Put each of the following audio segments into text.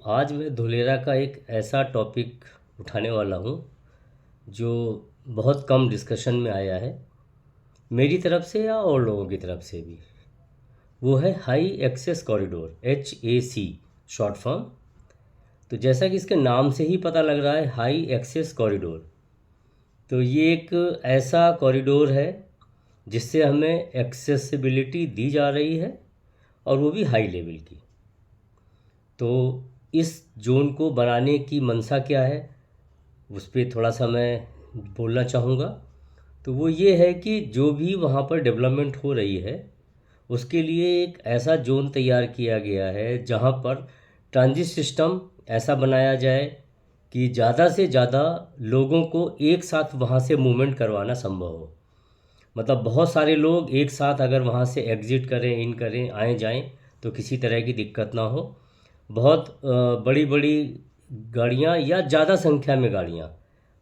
आज मैं धुलेरा का एक ऐसा टॉपिक उठाने वाला हूँ जो बहुत कम डिस्कशन में आया है, मेरी तरफ से या और लोगों की तरफ से भी। वो है high access corridor, HAC short form. तो जैसा कि इसके नाम से ही पता लग रहा है, हाई एक्सेस कॉरिडोर, तो ये एक ऐसा कॉरिडोर है जिससे हमें एक्सेसिबिलिटी दी जा रही है, और वो भी हाई लेवल की। तो इस जोन को बनाने की मंशा क्या है, उस पर थोड़ा सा मैं बोलना चाहूँगा। तो वो ये है कि जो भी वहाँ पर डेवलपमेंट हो रही है, उसके लिए एक ऐसा जोन तैयार किया गया है जहाँ पर ट्रांजिट सिस्टम ऐसा बनाया जाए कि ज़्यादा से ज़्यादा लोगों को एक साथ वहाँ से मूवमेंट करवाना संभव हो। मतलब बहुत सारे लोग एक साथ अगर वहाँ से एग्ज़िट करें, इन करें, आए जाएं, तो किसी तरह की दिक्कत ना हो। बहुत बड़ी बड़ी गाड़ियाँ या ज़्यादा संख्या में गाड़ियाँ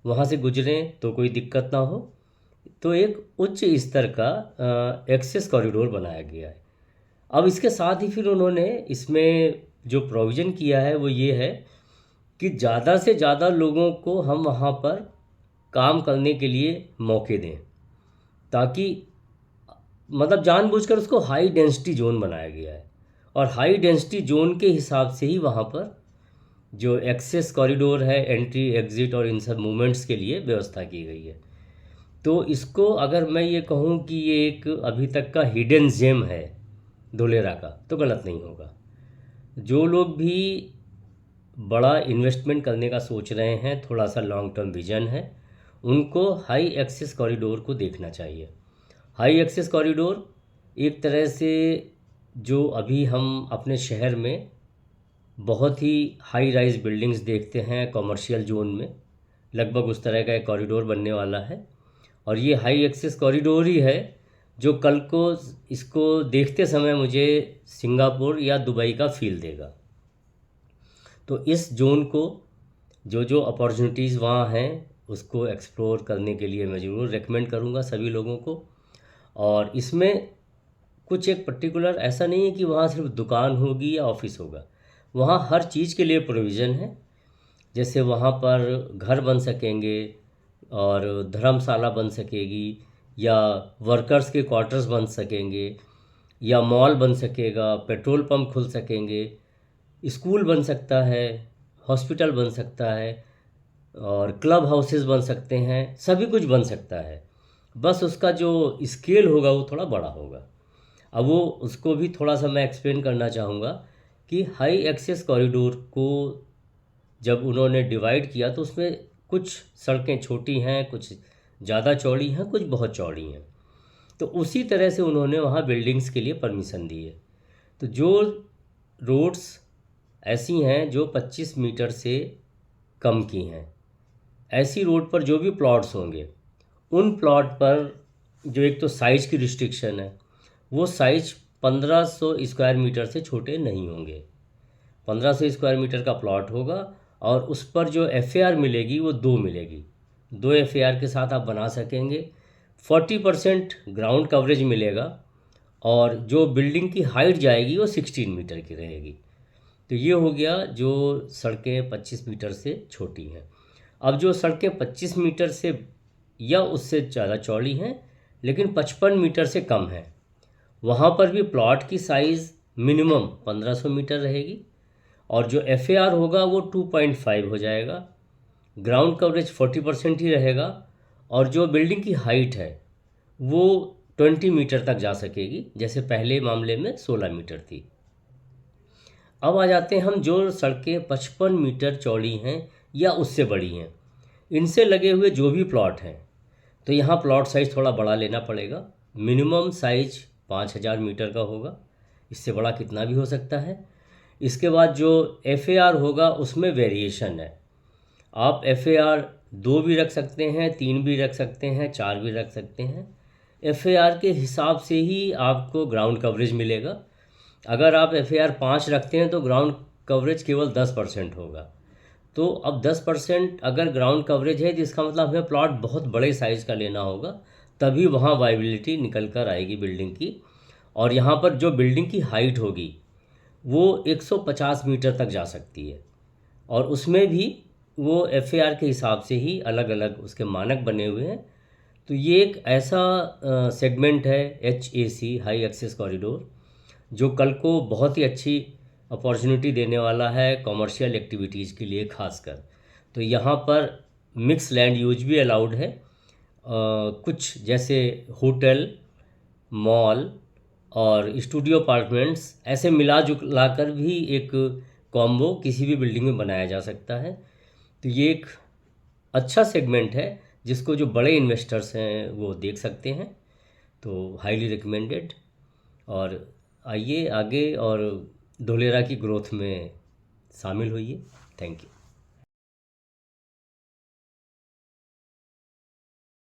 वहाँ से गुजरें तो कोई दिक्कत ना हो। तो एक उच्च स्तर का एक्सेस कॉरिडोर बनाया गया है। अब इसके साथ ही फिर उन्होंने इसमें जो प्रोविज़न किया है वो ये है कि ज़्यादा से ज़्यादा लोगों को हम वहाँ पर काम करने के लिए मौके दें, ताकि मतलब जानबूझकर उसको हाई डेंसिटी जोन बनाया गया है। और हाई डेंसिटी जोन के हिसाब से ही वहाँ पर जो एक्सेस कॉरिडोर है, एंट्री एग्ज़िट और इन सब मूवमेंट्स के लिए व्यवस्था की गई है। तो इसको अगर मैं ये कहूँ कि ये एक अभी तक का हिडन जेम है धुलेरा का, तो गलत नहीं होगा। जो लोग भी बड़ा इन्वेस्टमेंट करने का सोच रहे हैं, थोड़ा सा लॉन्ग टर्म विजन है, उनको हाई एक्सेस कॉरिडोर को देखना चाहिए। हाई एक्सेस कॉरिडोर एक तरह से जो अभी हम अपने शहर में बहुत ही हाई राइज बिल्डिंग्स देखते हैं कमर्शियल जोन में, लगभग उस तरह का एक कॉरिडोर बनने वाला है। और ये हाई एक्सेस कॉरिडोर ही है जो कल को इसको देखते समय मुझे सिंगापुर या दुबई का फील देगा। तो इस जोन को जो जो अपॉर्चुनिटीज़ वहाँ हैं उसको एक्सप्लोर करने के लिए मैं ज़रूर रेकमेंड करूँगा सभी लोगों को। और इसमें कुछ एक पर्टिकुलर ऐसा नहीं है कि वहाँ सिर्फ दुकान होगी या ऑफिस होगा, वहाँ हर चीज़ के लिए प्रोविज़न है। जैसे वहाँ पर घर बन सकेंगे और धर्मशाला बन सकेगी, या वर्कर्स के क्वार्टर्स बन सकेंगे, या मॉल बन सकेगा, पेट्रोल पंप खुल सकेंगे, स्कूल बन सकता है, हॉस्पिटल बन सकता है, और क्लब हाउसेस बन सकते हैं, सभी कुछ बन सकता है। बस उसका जो स्केल होगा वो थोड़ा बड़ा होगा। अब वो उसको भी थोड़ा सा मैं एक्सप्लेन करना चाहूँगा कि हाई एक्सेस कॉरिडोर को जब उन्होंने डिवाइड किया तो उसमें कुछ सड़कें छोटी हैं, कुछ ज़्यादा चौड़ी हैं, कुछ बहुत चौड़ी हैं। तो उसी तरह से उन्होंने वहाँ बिल्डिंग्स के लिए परमिशन दी है। तो जो रोड्स ऐसी हैं जो 25 मीटर से कम की हैं, ऐसी रोड पर जो भी प्लॉट्स होंगे, उन प्लॉट पर जो एक तो साइज़ की रिस्ट्रिक्शन है, वो साइज 1500 स्क्वायर मीटर से छोटे नहीं होंगे। 1500 स्क्वायर मीटर का प्लॉट होगा, और उस पर जो FAR मिलेगी वो 2 मिलेगी। 2 FAR के साथ आप बना सकेंगे। 40% ग्राउंड कवरेज मिलेगा, और जो बिल्डिंग की हाइट जाएगी वो 16 मीटर की रहेगी। तो ये हो गया जो सड़कें 25 मीटर से छोटी हैं। अब जो सड़कें 25 मीटर से या उससे ज़्यादा चौड़ी हैं लेकिन 55 मीटर से कम हैं, वहाँ पर भी प्लॉट की साइज़ मिनिमम 1500 मीटर रहेगी, और जो FAR होगा वो 2.5 हो जाएगा। ग्राउंड कवरेज 40% ही रहेगा, और जो बिल्डिंग की हाइट है वो 20 मीटर तक जा सकेगी, जैसे पहले मामले में 16 मीटर थी। अब आ जाते हैं हम जो सड़कें 55 मीटर चौड़ी हैं या उससे बड़ी हैं, इनसे लगे हुए जो भी प्लॉट हैं, तो यहाँ प्लॉट साइज़ थोड़ा बड़ा लेना पड़ेगा। मिनिमम साइज 5000 मीटर का होगा, इससे बड़ा कितना भी हो सकता है। इसके बाद जो FAR होगा उसमें वेरिएशन है। आप FAR 2 भी रख सकते हैं, 3 भी रख सकते हैं, 4 भी रख सकते हैं। FAR के हिसाब से ही आपको ग्राउंड कवरेज मिलेगा। अगर आप FAR 5 रखते हैं तो ग्राउंड कवरेज केवल 10% होगा। तो अब 10% अगर ग्राउंड कवरेज है तो इसका मतलब हमें प्लॉट बहुत बड़े साइज़ का लेना होगा, तभी वहाँ वाइबिलिटी निकल कर आएगी बिल्डिंग की। और यहाँ पर जो बिल्डिंग की हाइट होगी वो 150 मीटर तक जा सकती है। और उसमें भी वो एफएआर के हिसाब से ही अलग अलग उसके मानक बने हुए हैं। तो ये एक ऐसा सेगमेंट है HAC, हाई एक्सेस कॉरिडोर, जो कल को बहुत ही अच्छी अपॉर्चुनिटी देने वाला है कॉमर्शियल एक्टिविटीज़ के लिए खासकर। तो यहाँ पर मिक्स लैंड यूज भी अलाउड है। कुछ जैसे होटल, मॉल और स्टूडियो अपार्टमेंट्स ऐसे मिला जुला कर भी एक कॉम्बो किसी भी बिल्डिंग में बनाया जा सकता है। तो ये एक अच्छा सेगमेंट है जिसको जो बड़े इन्वेस्टर्स हैं वो देख सकते हैं। तो हाईली रिकमेंडेड। और आइए आगे और धोलेरा की ग्रोथ में शामिल होइए। Thank you.